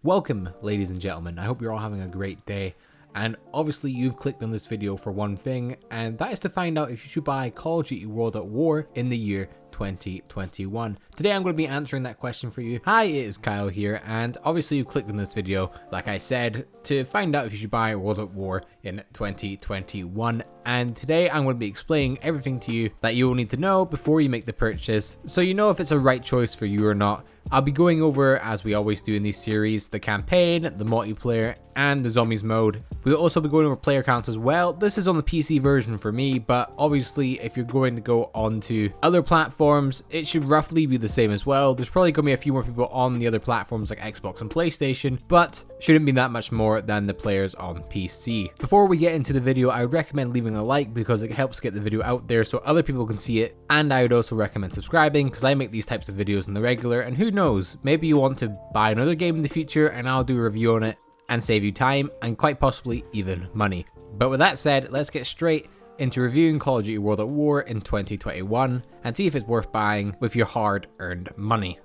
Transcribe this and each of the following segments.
Welcome, ladies and gentlemen. I hope you're all having a great day. And obviously you've clicked on this video for one thing, and that is to find out if you should buy Call of Duty World at War in the year 2021. Today I'm going to be answering that question for you. Hi, it is Kyle here, and obviously you clicked on this video, like I said, to find out if you should buy World at War in 2021. And today I'm going to be explaining everything to you that you will need to know before you make the purchase, so you know if it's a right choice for you or not. I'll be going over, as we always do in these series, the campaign, the multiplayer, and the zombies mode. We'll also be going over player counts as well. This is on the PC version for me, but obviously if you're going to go on to other platforms, it should roughly be the same as well. There's probably going to be a few more people on the other platforms like Xbox and PlayStation, but shouldn't be that much more than the players on PC. Before we get into the video, I would recommend leaving a like because it helps get the video out there so other people can see it, and I would also recommend subscribing because I make these types of videos on the regular, and who knows, maybe you want to buy another game in the future and I'll do a review on it and save you time and quite possibly even money. But with that said, let's get straight into reviewing Call of Duty World at War in 2021 and see if it's worth buying with your hard-earned money.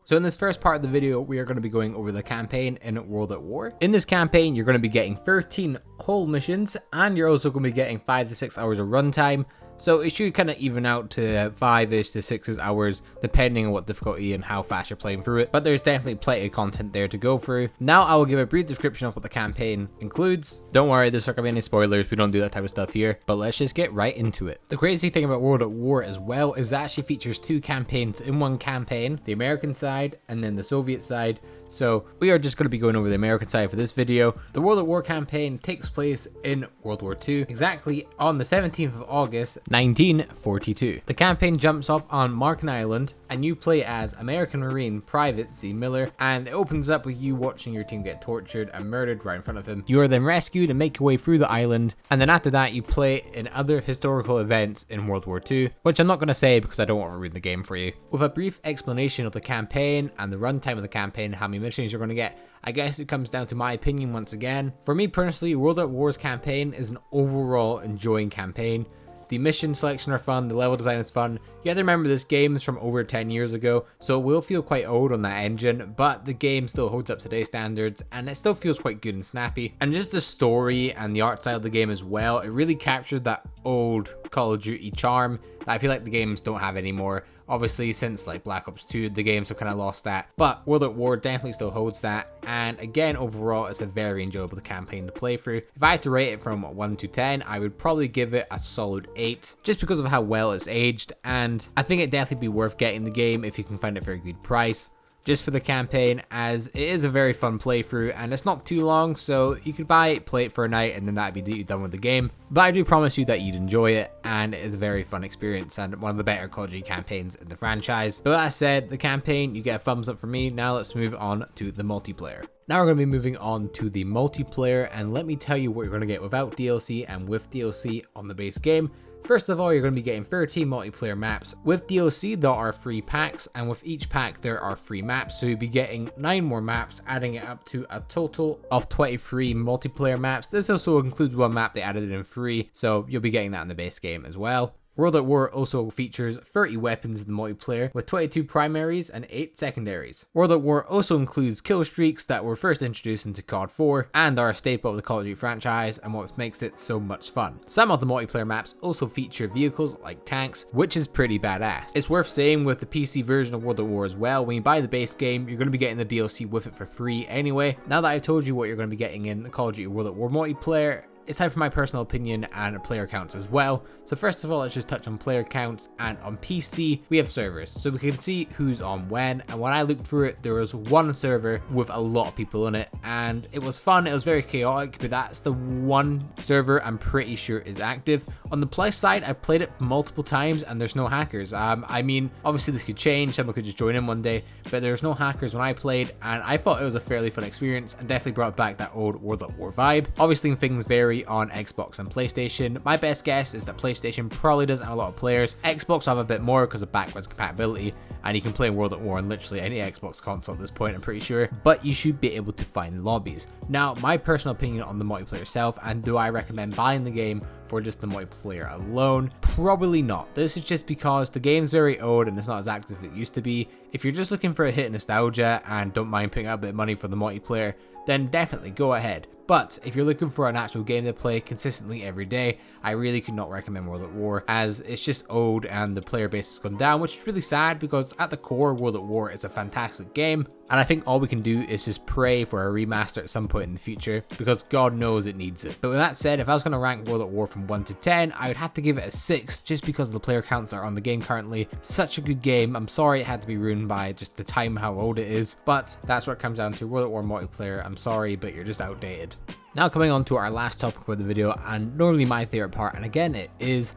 So in this first part of the video, we are going to be going over the campaign in World at War. In this campaign, you're going to be getting 13 whole missions, and you're also going to be getting 5 to 6 hours of runtime. So it should kind of even out to 5-ish to 6 hours, depending on what difficulty and how fast you're playing through it. But there's definitely plenty of content there to go through. Now I will give a brief description of what the campaign includes. Don't worry, there's not going to be any spoilers. We don't do that type of stuff here. But let's just get right into it. The crazy thing about World at War as well is it actually features 2 campaigns in one campaign. The American side and then the Soviet side. So we are just going to be going over the American side for this video. The World at War campaign takes place in World War II, exactly on the 17th of August, 1942. The campaign jumps off on Marken Island, and you play as American Marine Private Z. Miller, and it opens up with you watching your team get tortured and murdered right in front of him. You are then rescued and make your way through the island, and then after that you play in other historical events in World War II, which I'm not going to say because I don't want to ruin the game for you. With a brief explanation of the campaign and the runtime of the campaign, how many missions you're going to get, I guess it comes down to my opinion once again. For me personally, World at War's campaign is an overall enjoying campaign. The mission selection are fun, the level design is fun. You have to remember this game is from over 10 years ago, so it will feel quite old on that engine, but the game still holds up to today's standards, and it still feels quite good and snappy. And just the story and the art style of the game as well, it really captures that old Call of Duty charm that I feel like the games don't have anymore. Obviously, since like Black Ops 2, the games have kind of lost that, but World at War definitely still holds that. And again, overall, it's a very enjoyable campaign to play through. If I had to rate it from 1 to 10, I would probably give it a solid 8, just because of how well it's aged. And I think it'd definitely be worth getting the game if you can find it for a good price, just for the campaign, as it is a very fun playthrough and it's not too long, so you could buy it, play it for a night, and then that'd be done with the game. But I do promise you that you'd enjoy it, and it is a very fun experience and one of the better Call of Duty campaigns in the franchise. But that said, the campaign, you get a thumbs up from me. Now let's move on to the multiplayer. Now we're going to be moving on to the multiplayer, and let me tell you what you're going to get without DLC and with DLC on the base game. First of all, you're going to be getting 13 multiplayer maps. With DLC, there are 3 packs, and with each pack, there are 3 maps. So you'll be getting 9 more maps, adding it up to a total of 23 multiplayer maps. This also includes one map they added in free, so you'll be getting that in the base game as well. World at War also features 30 weapons in the multiplayer, with 22 primaries and 8 secondaries. World at War also includes kill streaks that were first introduced into COD 4 and are a staple of the Call of Duty franchise and what makes it so much fun. Some of the multiplayer maps also feature vehicles like tanks, which is pretty badass. It's worth saying with the PC version of World at War as well, when you buy the base game, you're going to be getting the DLC with it for free anyway. Now that I've told you what you're going to be getting in the Call of Duty World at War multiplayer, it's time for my personal opinion and player counts as well. So first of all, let's just touch on player counts, and on PC we have servers, so we can see who's on when. And when I looked through it, there was one server with a lot of people on it, and it was fun. It was very chaotic, but that's the one server I'm pretty sure is active. On the plus side, I've played it multiple times and there's no hackers. I mean, obviously this could change, someone could just join in one day, but there's no hackers when I played, and I thought it was a fairly fun experience and definitely brought back that old World at War vibe. Obviously things vary on Xbox and PlayStation. My best guess is that PlayStation probably doesn't have a lot of players. Xbox have a bit more because of backwards compatibility, and you can play World at War on literally any Xbox console at this point, I'm pretty sure, but you should be able to find lobbies. Now, my personal opinion on the multiplayer itself, and do I recommend buying the game for just the multiplayer alone? Probably not. This is just because the game's very old and it's not as active as it used to be. If you're just looking for a hit of nostalgia and don't mind putting out a bit of money for the multiplayer, then definitely go ahead. But if you're looking for an actual game to play consistently every day, I really could not recommend World at War, as it's just old and the player base has gone down, which is really sad because at the core, World at War is a fantastic game. And I think all we can do is just pray for a remaster at some point in the future, because God knows it needs it. But with that said, if I was going to rank World at War from 1 to 10, I would have to give it a 6, just because the player counts are on the game currently. Such a good game. I'm sorry it had to be ruined by just the time how old it is, but that's what it comes down to. World at War multiplayer, I'm sorry, but you're just outdated. Now coming on to our last topic for the video, and normally my favorite part, and again it is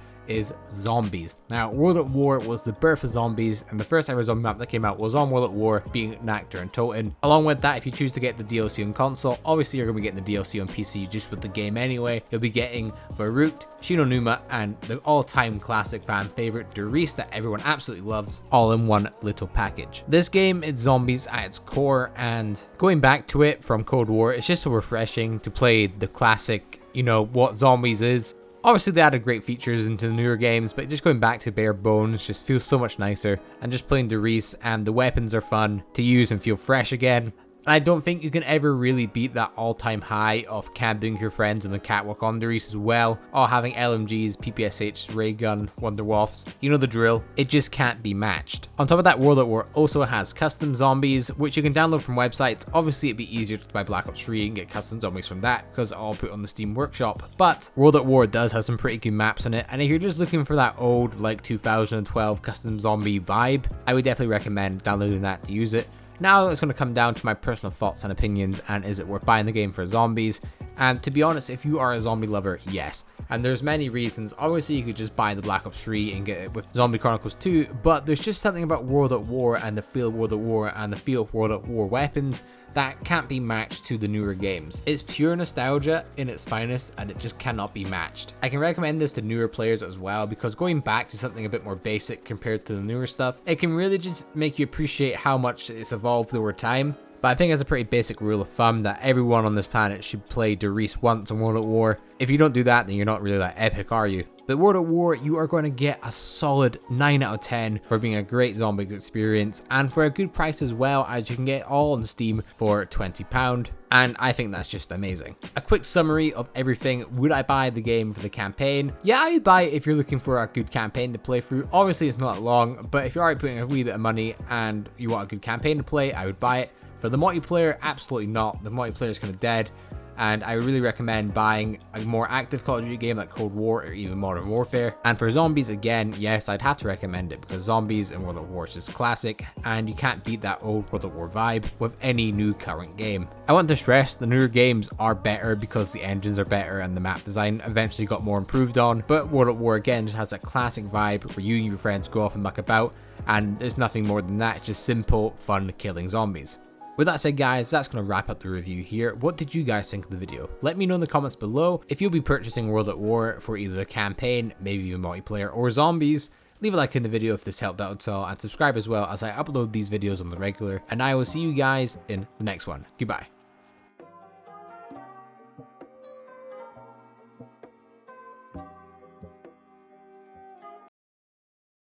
zombies. Now, World at War was the birth of zombies, and the first ever zombie map that came out was on World at War, being Nectar and Toten. Along with that, if you choose to get the DLC on console, obviously you're going to be getting the DLC on PC just with the game anyway. You'll be getting Varuk, Shinonuma, and the all-time classic fan favorite, Darius, that everyone absolutely loves, all in one little package. This game is zombies at its core, and going back to it from Cold War, it's just so refreshing to play the classic, you know, what zombies is. Obviously they added great features into the newer games, but just going back to bare bones just feels so much nicer, and just playing Darius and the weapons are fun to use and feel fresh again. And I don't think you can ever really beat that all-time high of camping with your friends on the catwalk on Darius as well, or having LMGs, PPSH, ray gun, Wonderwolves, you know the drill. It just can't be matched. On top of that, World at War also has custom zombies, which you can download from websites. Obviously it'd be easier to buy Black Ops 3 and get custom zombies from that, because it's all put on the Steam Workshop. But World at War does have some pretty good maps in it, and if you're just looking for that old, like 2012 custom zombie vibe, I would definitely recommend downloading that to use it. Now it's going to come down to my personal thoughts and opinions, and is it worth buying the game for zombies? And to be honest, if you are a zombie lover, yes. And there's many reasons. Obviously you could just buy the Black Ops 3 and get it with Zombie Chronicles 2, but there's just something about World at War and the feel of World at War and the feel of World at War weapons that can't be matched to the newer games. It's pure nostalgia in its finest, and it just cannot be matched. I can recommend this to newer players as well, because going back to something a bit more basic compared to the newer stuff, it can really just make you appreciate how much it's evolved over time. But I think it's a pretty basic rule of thumb that everyone on this planet should play Darius once in World at War. If you don't do that, then you're not really that epic, are you? But World at War, you are going to get a solid 9 out of 10 for being a great zombies experience, and for a good price as well, as you can get all on Steam for £20. And I think that's just amazing. A quick summary of everything. Would I buy the game for the campaign? Yeah, I would buy it if you're looking for a good campaign to play through. Obviously it's not long, but if you're already putting a wee bit of money and you want a good campaign to play, I would buy it. For the multiplayer, absolutely not. The multiplayer is kind of dead, and I really recommend buying a more active Call of Duty game like Cold War or even Modern Warfare. And for zombies, again, yes, I'd have to recommend it, because zombies in World at War is just classic, and you can't beat that old World at War vibe with any new current game. I want to stress the newer games are better because the engines are better and the map design eventually got more improved on, but World at War again just has that classic vibe where you and your friends go off and muck about, and there's nothing more than that. It's just simple, fun killing zombies. With that said, guys, that's going to wrap up the review here. What did you guys think of the video? Let me know in the comments below if you'll be purchasing World at War for either the campaign, maybe even multiplayer, or zombies. Leave a like in the video if this helped out at all, and subscribe as well, as I upload these videos on the regular. And I will see you guys in the next one. Goodbye.